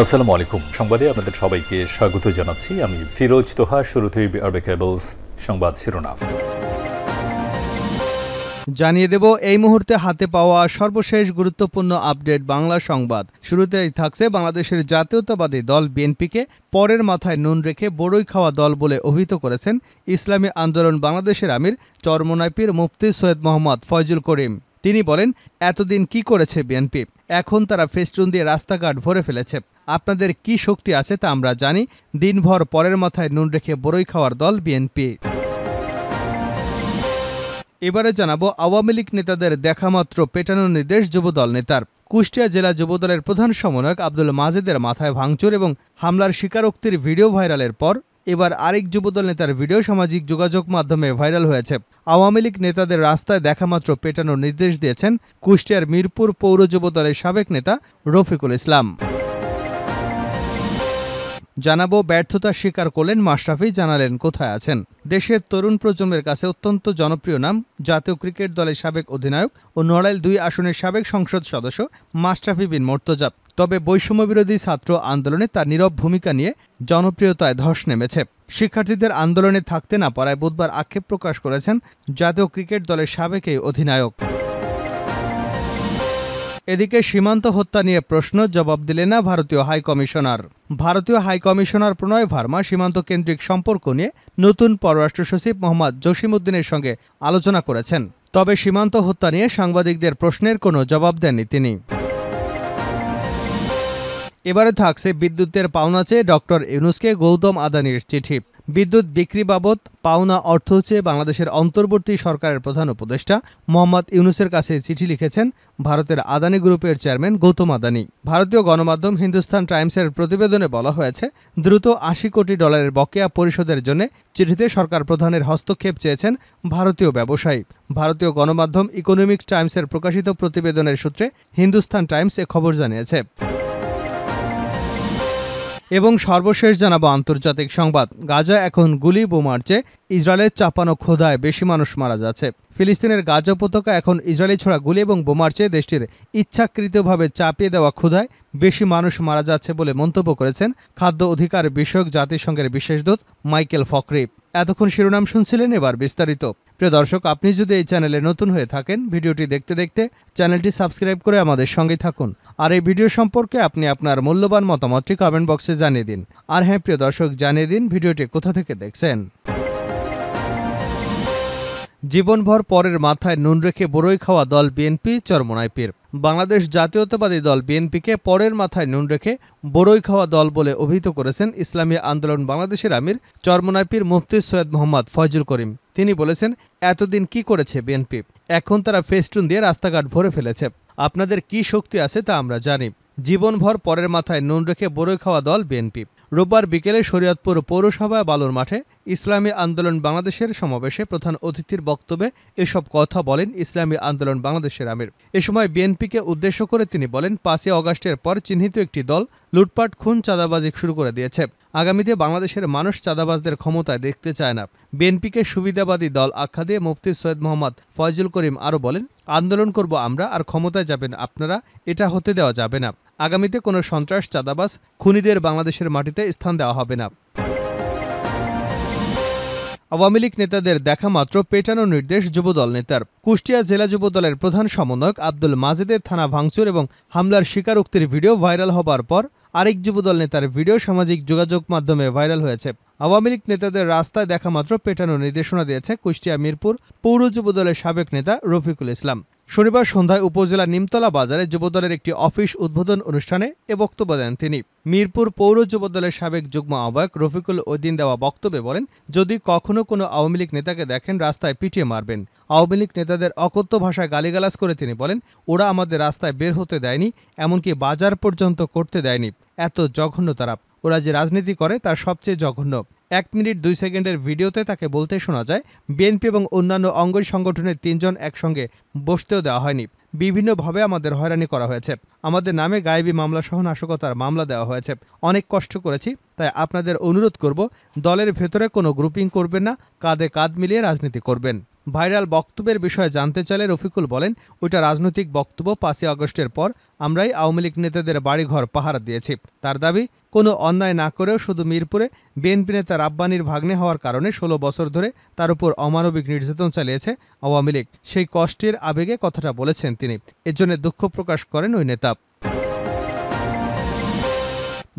আসসালামু আলাইকুম। সংবাদে আপনাদের সবাইকে স্বাগত জানাচ্ছি। আমি ফিরোজ তোহা। শুরুতেই আরবে কেবলস সংবাদ শিরোনাম জানিয়ে দেব এই মুহূর্তে হাতে পাওয়া সর্বশেষ গুরুত্বপূর্ণ আপডেট বাংলা সংবাদ। শুরুতেই থাকছে বাংলাদেশের জাতীয়তাবাদী দল বিএনপিকে পরের মাথায় নুন রেখে বড়ই খাওয়া দল বলে অভিহিত করেছেন ইসলামী আন্দোলন বাংলাদেশের আমির চরমোনাই পীর মুফতি সৈয়দ মোহাম্মদ ফয়জুল করিম। তিনি বলেন, এতদিন কি করেছে বিএনপি? এখন তারা ফেস্টুন দিয়ে রাস্তাঘাট ভরে ফেলেছে। আপনাদের কি শক্তি আছে তা আমরা জানি। দিনভর পরের মাথায় নুন রেখে বড়ই খাওয়ার দল বিএনপি। এবারে জানাবো আওয়ামী লীগ নেতাদের দেখামাত্র পেটানোর নির্দেশ যুবদল নেতার। কুষ্টিয়া জেলা যুবদলের প্রধান সমন্বয়ক আব্দুল মাজেদের মাথায় ভাঙচুর এবং হামলার স্বীকারোক্তির ভিডিও ভাইরালের পর এবার আরেক যুবদল নেতার ভিডিও সামাজিক যোগাযোগ মাধ্যমে ভাইরাল হয়েছে। আওয়ামী লীগ নেতাদের রাস্তায় দেখামাত্র পেটানোর নির্দেশ দিয়েছেন কুষ্টিয়ার মিরপুর পৌর যুবদলের সাবেক নেতা রফিকুল ইসলাম। জানাবো ব্যর্থতা স্বীকার করলেন মাশরাফি, জানালেন কোথায় আছেন। দেশের তরুণ প্রজন্মের কাছে অত্যন্ত জনপ্রিয় নাম জাতীয় ক্রিকেট দলের সাবেক অধিনায়ক ও নড়াইল ২ আসনের সাবেক সংসদ সদস্য মাশরাফি বিন মুর্তজা। তবে বৈষম্যবিরোধী ছাত্র আন্দোলনে তার নীরব ভূমিকা নিয়ে জনপ্রিয়তায় ধস নেমেছে। শিক্ষার্থীদের আন্দোলনে থাকতে না পারায় বুধবার আক্ষেপ প্রকাশ করেছেন জাতীয় ক্রিকেট দলের সাবেক এই অধিনায়ক। এদিকে সীমান্ত হত্যা নিয়ে প্রশ্ন জবাব দিলেন না ভারতীয় হাইকমিশনার। ভারতীয় হাইকমিশনার প্রণয় ভার্মা সীমান্ত কেন্দ্রিক সম্পর্ক নিয়ে নতুন পররাষ্ট্র সচিব মোহাম্মদ জসিমউদ্দিনের সঙ্গে আলোচনা করেছেন। তবে সীমান্ত হত্যা নিয়ে সাংবাদিকদের প্রশ্নের কোনো জবাব দেননি তিনি। এবারে থাকছে বিদ্যুতের পাওনা চেয়ে ডক্টর ইউনূসকে গৌতম আদানির চিঠি। বিদ্যুৎ বিক্রি বাবদ পাওনা অর্থ চেয়ে বাংলাদেশের অন্তর্বর্তী সরকারের প্রধান উপদেষ্টা মোহাম্মদ ইউনূসের কাছে চিঠি লিখেছেন ভারতের আদানি গ্রুপের চেয়ারম্যান গৌতম আদানি। ভারতীয় গণমাধ্যম হিন্দুস্তান টাইমসের প্রতিবেদনে বলা হয়েছে, দ্রুত $৮০ কোটি বকেয়া পরিশোধের জন্য চিঠিতে সরকার প্রধানের হস্তক্ষেপ চেয়েছেন ভারতীয় ব্যবসায়ী। ভারতীয় গণমাধ্যম ইকোনমিক্স টাইমসের প্রকাশিত প্রতিবেদনের সূত্রে হিন্দুস্তান টাইমস এ খবর জানিয়েছে। এবং সর্বশেষ জানাবো আন্তর্জাতিক সংবাদ। গাজা এখন গুলি বোমার চেয়ে ইসরায়েলের চাপানো ক্ষুধায় বেশি মানুষ মারা যাচ্ছে। ফিলিস্তিনের গাজা উপত্যকা এখন ইসরায়েলি ছোড়া গুলি এবং বোমার চেয়ে দেশটির ইচ্ছাকৃতভাবে চাপিয়ে দেওয়া ক্ষুধায় বেশি মানুষ মারা যাচ্ছে বলে মন্তব্য করেছেন খাদ্য অধিকার বিষয়ক জাতিসংঘের বিশেষ দূত মাইকেল ফকরি। এতক্ষণ শিরোনাম শুনছিলেন, এবার বিস্তারিত। প্রিয় দর্শক, আপনি যদি এই চ্যানেলে নতুন হয়ে থাকেন, ভিডিওটি দেখতে দেখতে চ্যানেলটি সাবস্ক্রাইব করে আমাদের সঙ্গে থাকুন। আর এই ভিডিও সম্পর্কে আপনি আপনার মূল্যবান মতামতটি কমেন্ট বক্সে জানিয়ে দিন। আর হ্যাঁ প্রিয় দর্শক, জানিয়ে দিন ভিডিওটি কোথা থেকে দেখছেন। জীবনভর পরের মাথায় নুন রেখে বড়ই খাওয়া দল বিএনপি চরমোনাই পীর। বাংলাদেশ জাতীয়তাবাদী দল বিএনপিকে পরের মাথায় নুন রেখে বড়ই খাওয়া দল বলে অভিহিত করেছেন ইসলামী আন্দোলন বাংলাদেশের আমির চরমোনাই পীর মুফতি সৈয়দ মোহাম্মদ ফয়জুল করিম। তিনি বলেছেন, এতদিন কি করেছে বিএনপি? এখন তারা ফেস্টুন দিয়ে রাস্তাঘাট ভরে ফেলেছে। আপনাদের কি শক্তি আছে তা আমরা জানি। জীবনভর পরের মাথায় নুন রেখে বড়ই খাওয়া দল বিএনপি। রোববার বিকেলে শরীয়তপুর পৌরসভা বালুর মাঠে ইসলামী আন্দোলন বাংলাদেশের সমাবেশে প্রধান অতিথির বক্তব্যে এসব কথা বলেন ইসলামী আন্দোলন বাংলাদেশের আমির। এ সময় বিএনপিকে উদ্দেশ্য করে তিনি বলেন, ৫ই অগাস্টের পর চিহ্নিত একটি দল লুটপাট, খুন, চাঁদাবাজি শুরু করে দিয়েছে। আগামীতে বাংলাদেশের মানুষ চাঁদাবাজদের ক্ষমতায় দেখতে চায় না। বিএনপিকে সুবিধাবাদী দল আখ্যা দিয়ে মুফতি সৈয়দ মোহাম্মদ ফয়জুল করিম আরও বলেন, আন্দোলন করব আমরা, আর ক্ষমতায় যাবেন আপনারা, এটা হতে দেওয়া যাবে না। আগামীতে কোনো সন্ত্রাস, চাঁদাবাজ, খুনিদের বাংলাদেশের মাটিতে স্থান দেওয়া হবে না। আওয়ামী লীগ নেতাদের দেখামাত্র পেটানোর নির্দেশ যুবদল নেতার। কুষ্টিয়া জেলা যুবদলের প্রধান সমন্বয়ক আব্দুল মাজেদের থানা ভাঙচুর এবং হামলার স্বীকারোক্তির ভিডিও ভাইরাল হবার পর আরেক যুবদল নেতার ভিডিও সামাজিক যোগাযোগ মাধ্যমে ভাইরাল হয়েছে। আওয়ামী লীগ নেতাদের রাস্তায় দেখামাত্র পেটানোর নির্দেশনা দিয়েছে কুষ্টিয়া মিরপুর পৌর যুবদলের সাবেক নেতা রফিকুল ইসলাম। শনিবার সন্ধ্যায় উপজেলা নিমতলা বাজারে যুবদলের একটি অফিস উদ্বোধন অনুষ্ঠানে এ বক্তব্য দেন তিনি। মিরপুর পৌর যুবদলের সাবেক যুগ্ম আহ্বায়ক রফিকুল ওইদিন দেওয়া বক্তব্যে বলেন, যদি কখনো কোনো আওয়ামী লীগ নেতাকে দেখেন রাস্তায় পিটিয়ে মারবেন। আওয়ামী লীগ নেতাদের অকথ্য ভাষায় গালিগালাজ করে তিনি বলেন, ওরা আমাদের রাস্তায় বের হতে দেয়নি, এমনকি বাজার পর্যন্ত করতে দেয়নি। এত জঘন্য তারা। ওরা যে রাজনীতি করে তার সবচেয়ে জঘন্য। 1 মিনিট 2 সেকেন্ডের ভিডিওতে তাকে বলতে শোনা যায়, বিএনপি এবং অন্যান্য অঙ্গ সংগঠনের 3 জন একসঙ্গে বসতেও দেওয়া হয়নি। বিভিন্নভাবে আমাদের হয়রানি করা হয়েছে। আমাদের নামে গায়েবী মামলা সহ নাশকতার মামলা দেওয়া হয়েছে। অনেক কষ্ট করেছি। তাই আপনাদের অনুরোধ করব, দলের ভেতরে কোনো গ্রুপিং করবেন না, কাঁধে কাঁধ মিলিয়ে রাজনীতি করবেন। ভাইরাল বক্তব্যের বিষয়ে জানতে চাইলে রফিকুল বলেন, ওইটা রাজনৈতিক বক্তব্য। 5ই আগস্টের পর আমরাই আওয়ামী লীগ নেতাদের বাড়িঘর পাহারা দিয়েছি। তার দাবি, কোনো অন্যায় না করেও শুধু মিরপুরে বিএনপি নেতা রাব্বানীর ভাগ্নে হওয়ার কারণে 16 বছর ধরে তার উপর অমানবিক নির্যাতন চালিয়েছে আওয়ামী লীগ। সেই কষ্টের আবেগে কথাটা বলেছেন তিনি। এজন্য দুঃখ প্রকাশ করেন ওই নেতা।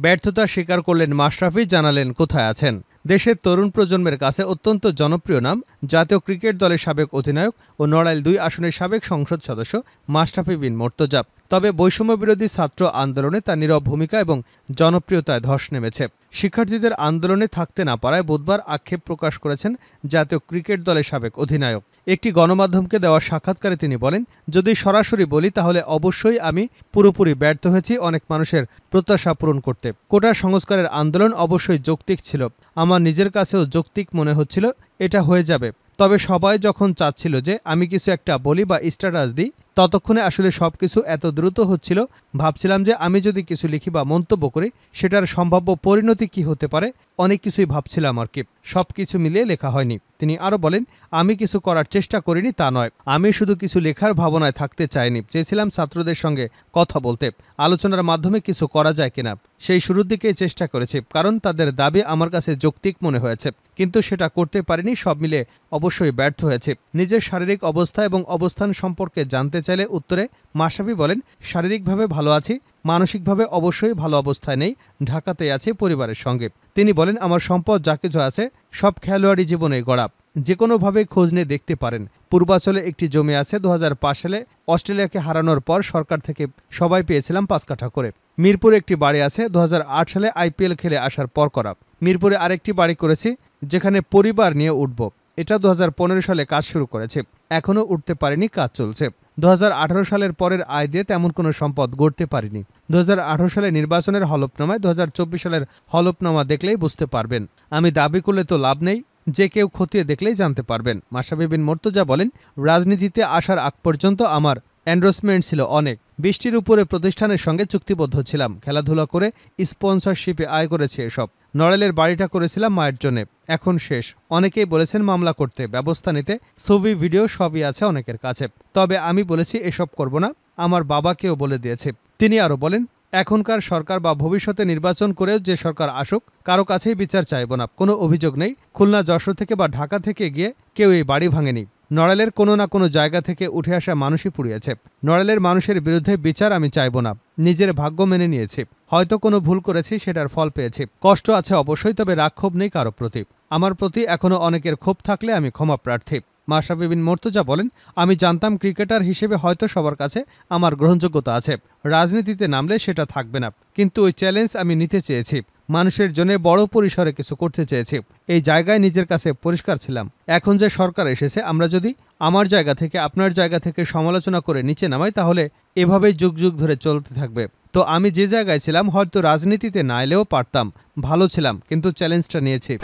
ব্যর্থতা স্বীকার করলেন মাশরাফি, জানালেন কোথায় আছেন। দেশের তরুণ প্রজন্মের কাছে অত্যন্ত জনপ্রিয় নাম জাতীয় ক্রিকেট দলের সাবেক অধিনায়ক ও নড়াইল 2 আসনের সাবেক সংসদ সদস্য মাশরাফি বিন মুর্তজা। তবে বৈষম্যবিরোধী ছাত্র আন্দোলনে তার নীরব ভূমিকা এবং জনপ্রিয়তায় ধস নেমেছে। শিক্ষার্থীদের আন্দোলনে থাকতে না পারায় বুধবার আক্ষেপ প্রকাশ করেছেন জাতীয় ক্রিকেট দলের সাবেক অধিনায়ক। একটি গণমাধ্যমকে দেওয়া সাক্ষাৎকারে তিনি বলেন, যদি সরাসরি বলি তাহলে অবশ্যই আমি পুরোপুরি ব্যর্থ হয়েছি অনেক মানুষের প্রত্যাশা পূরণ করতে। কোটা সংস্কারের আন্দোলন অবশ্যই যৌক্তিক ছিল, আমার নিজের কাছেও যৌক্তিক মনে হচ্ছিল এটা হয়ে যাবে। তবে সবাই যখন চাচ্ছিল যে আমি কিছু একটা বলি বা স্ট্যাটাস দিই, ততক্ষণে আসলে সবকিছু এত দ্রুত হচ্ছিল, ভাবছিলাম যে আমি যদি কিছু লিখি বা মন্তব্য করি সেটার সম্ভাব্য পরিণতি কি হতে পারে, অনেক কিছুই ভাবছিলাম আর কি। সবকিছু মিলিয়ে লেখা হয়নি। তিনি আরও বলেন, আমি কিছু করার চেষ্টা করিনি তা নয়, আমি শুধু কিছু লেখার ভাবনায় থাকতে চাইনি, চেয়েছিলাম ছাত্রদের সঙ্গে কথা বলতে, আলোচনার মাধ্যমে কিছু করা যায় কিনা। সেই শুরুর দিকেই চেষ্টা করেছি, কারণ তাদের দাবি আমার কাছে যৌক্তিক মনে হয়েছে, কিন্তু সেটা করতে পারিনি। সব মিলে অবশ্যই ব্যর্থ হয়েছে। নিজের শারীরিক অবস্থা এবং অবস্থান সম্পর্কে জানতে চাইলে উত্তরে মাশরাফি বলেন, শারীরিকভাবে ভালো আছি, মানসিকভাবে অবশ্যই ভালো অবস্থায় নেই, ঢাকাতেই আছে পরিবারের সঙ্গে। তিনি বলেন, আমার সম্পদ যা কিছু আছে সব খেলোয়াড়ি জীবনে গড়া, যে কোনোভাবে খোঁজ নিয়ে দেখতে পারেন। পূর্বাঞ্চলে একটি জমি আছে, 2005 সালে অস্ট্রেলিয়াকে হারানোর পর সরকার থেকে সবাই পেয়েছিলাম 5 কাঠা করে। মিরপুরে একটি বাড়ি আছে, 2008 সালে IPL খেলে আসার পর করা। মিরপুরে আরেকটি বাড়ি করেছি যেখানে পরিবার নিয়ে উঠব, এটা 2015 সালে কাজ শুরু করেছে, এখনও উঠতে পারিনি, কাজ চলছে। 2018 সালের পরের আয় দিয়ে তেমন কোনো সম্পদ গড়তে পারিনি। 2018 সালে নির্বাচনের হলফনামায় 2024 সালের হলফনামা দেখলেই বুঝতে পারবেন। আমি দাবি করলে তো লাভ নেই, যে কেউ খতিয়ে দেখলেই জানতে পারবেন। মাশরাফি বিন মুর্তজা বলেন, রাজনীতিতে আসার আগ পর্যন্ত আমার এন্ডোর্সমেন্ট ছিল অনেক, 20টির উপরে প্রতিষ্ঠানের সঙ্গে চুক্তিবদ্ধ ছিলাম, খেলাধুলা করে স্পন্সরশিপে আয় করেছি এসব। নড়াইলের বাড়িটা করেছিলাম মায়ের জন্যে, এখন শেষ। অনেকেই বলেছেন মামলা করতে, ব্যবস্থা নিতে, ছবি ভিডিও সবই আছে অনেকের কাছে, তবে আমি বলেছি এসব করব না, আমার বাবাকেও বলে দিয়েছে। তিনি আরও বলেন, এখনকার সরকার বা ভবিষ্যতে নির্বাচন করেও যে সরকার আসুক, কারো কাছেই বিচার চাইব না, কোনো অভিযোগ নেই। খুলনা, যশোর থেকে বা ঢাকা থেকে গিয়ে কেউ এই বাড়ি ভাঙেনি। নড়াইলের কোনো না কোনো জায়গা থেকে উঠে আসা মানুষই পুড়িয়েছে। নড়াইলের মানুষের বিরুদ্ধে বিচার আমি চাইব না, নিজের ভাগ্য মেনে নিয়েছি। হয়তো কোনো ভুল করেছি, সেটার ফল পেয়েছি, কষ্ট আছে অবশ্যই, তবে রাগ-ক্ষোভ নেই কারো প্রতি। আমার প্রতি এখনও অনেকের ক্ষোভ থাকলে আমি ক্ষমা প্রার্থী। মাশরাফি বিন মুর্তজা বলেন, আমি জানতাম ক্রিকেটার হিসেবে হয়তো সবার কাছে আমার গ্রহণযোগ্যতা আছে, রাজনীতিতে নামলে সেটা থাকবে না, কিন্তু ওই চ্যালেঞ্জ আমি নিতে চেয়েছি, মানুষের জন্য বড় পরিসরে কিছু করতে চেয়েছি। এই জায়গায় নিজের কাছে পরিষ্কার ছিলাম। এখন যে সরকার এসেছে, আমরা যদি আমার জায়গা থেকে আপনার জায়গা থেকে সমালোচনা করে নিচে নামাই, তাহলে এভাবেই যুগ যুগ ধরে চলতে থাকবে। তো আমি যে জায়গায় ছিলাম হয়তো রাজনীতিতে না এলেও পারতাম, ভালো ছিলাম, কিন্তু চ্যালেঞ্জটা নিয়েছি।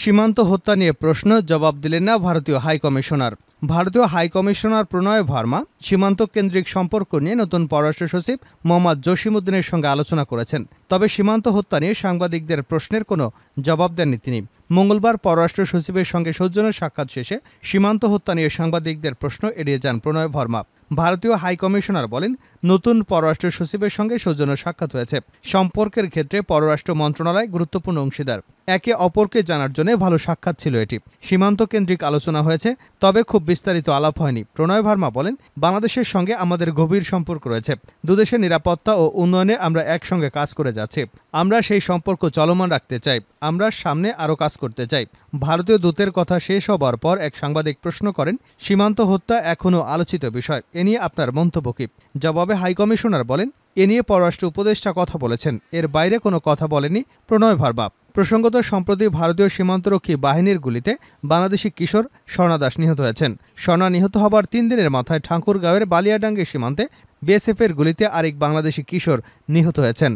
সীমান্ত হত্যা নিয়ে প্রশ্ন, জবাব দিলেন না ভারতীয় হাইকমিশনার। ভারতীয় হাইকমিশনার প্রণয় ভার্মা সীমান্ত কেন্দ্রিক সম্পর্ক নিয়ে নতুন পররাষ্ট্র সচিব মোহাম্মদ জসিমউদ্দিনের সঙ্গে আলোচনা করেছেন। তবে সীমান্ত হত্যা নিয়ে সাংবাদিকদের প্রশ্নের কোনো জবাব দেননি তিনি। মঙ্গলবার পররাষ্ট্র সচিবের সঙ্গে সৌজন্য সাক্ষাৎ শেষে সীমান্ত হত্যা নিয়ে সাংবাদিকদের প্রশ্ন এড়িয়ে যান প্রণয় ভার্মা। ভারতীয় হাইকমিশনার বলেন, নতুন পররাষ্ট্র সচিবের সঙ্গে সৌজন্য সাক্ষাৎ হয়েছে। সম্পর্কের ক্ষেত্রে পররাষ্ট্র মন্ত্রণালয় গুরুত্বপূর্ণ অংশীদার, একে অপরকে জানার জন্য ভালো সাক্ষাৎ ছিল এটি। সীমান্ত কেন্দ্রিক আলোচনা হয়েছে, তবে খুব বিস্তারিত আলাপ হয়নি। প্রণয় ভার্মা বলেন, বাংলাদেশের সঙ্গে আমাদের গভীর সম্পর্ক রয়েছে, দুদেশের নিরাপত্তা ও উন্নয়নে আমরা একসঙ্গে কাজ করে যাচ্ছি। আমরা সেই সম্পর্ক চলমান রাখতে চাই, আমরা সামনে আরও কাজ করতে চাই। ভারতীয় দূতের কথা শেষ হবার পর এক সাংবাদিক প্রশ্ন করেন, সীমান্ত হত্যা এখনও আলোচিত বিষয়, এ নিয়ে আপনার মন্তব্য কি? জবাবে হাইকমিশনার বলেন, এ নিয়ে পররাষ্ট্র উপদেষ্টা কথা বলেছেন, এর বাইরে কোনো কথা বলেনি প্রণয় ভার্মা। প্রসঙ্গত, সম্প্রতি ভারতীয় সীমান্তরক্ষী বাহিনীর গুলিতে বাংলাদেশি কিশোর স্বর্ণা দাস নিহত হয়েছেন। স্বর্ণা নিহত হবার 3 দিনের মাথায় ঠাকুরগাঁওয়ের বালিয়াডাঙ্গি সীমান্তে বিএসএফের গুলিতে আরেক বাংলাদেশি কিশোর নিহত হয়েছেন।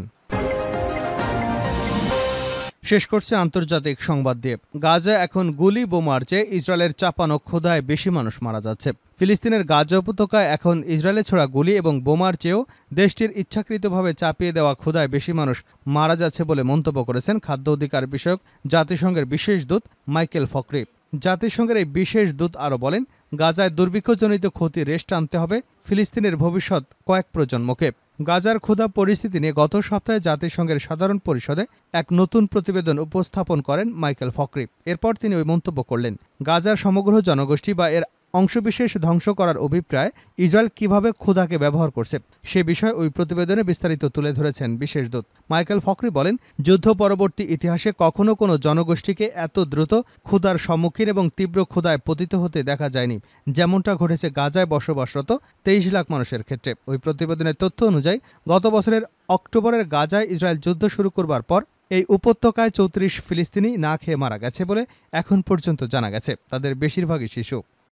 শেষ করছে আন্তর্জাতিক সংবাদ দিয়ে। গাজা এখন গুলি বোমার চেয়ে ইসরায়েলের চাপানো ক্ষুধায় বেশি মানুষ মারা যাচ্ছে। ফিলিস্তিনের গাজা উপত্যকায় এখন ইসরায়েলে ছোড়া গুলি এবং বোমার চেয়েও দেশটির ইচ্ছাকৃতভাবে চাপিয়ে দেওয়া ক্ষুধায় বেশি মানুষ মারা যাচ্ছে বলে মন্তব্য করেছেন খাদ্য অধিকার বিষয়ক জাতিসংঘের বিশেষ দূত মাইকেল ফকরি। জাতিসংঘের এই বিশেষ দূত আরও বলেন, গাজায় দুর্ভিক্ষজনিত ক্ষতি রেশ টানতে হবে ফিলিস্তিনের ভবিষ্যৎ কয়েক প্রজন্মকে। গাজার ক্ষুধা পরিস্থিতি নিয়ে গত সপ্তাহে জাতিসংঘের সাধারণ পরিষদে এক নতুন প্রতিবেদন উপস্থাপন করেন মাইকেল ফক্রি। এরপর তিনি ওই মন্তব্য করলেন, গাজার সমগ্র জনগোষ্ঠী বা এর অংশবিশেষ ধ্বংস করার অভিপ্রায় ইসরায়েল কিভাবে ক্ষুধাকে ব্যবহার করছে সে বিষয়ে ওই প্রতিবেদনে বিস্তারিত তুলে ধরেছেন বিশেষ দূত মাইকেল ফক্রি। বলেন, যুদ্ধ পরবর্তী ইতিহাসে কখনো কোনো জনগোষ্ঠীকে এত দ্রুত ক্ষুধার সম্মুখীন এবং তীব্র ক্ষুধায় পতিত হতে দেখা যায়নি, যেমনটা ঘটেছে গাজায় বসবাসরত 23 লাখ মানুষের ক্ষেত্রে। ওই প্রতিবেদনের তথ্য অনুযায়ী গত বছরের অক্টোবরের গাজায় ইসরায়েল যুদ্ধ শুরু করবার পর এই উপত্যকায় 34 ফিলিস্তিনি না খেয়ে মারা গেছে বলে এখন পর্যন্ত জানা গেছে। তাদের বেশিরভাগই শিশু।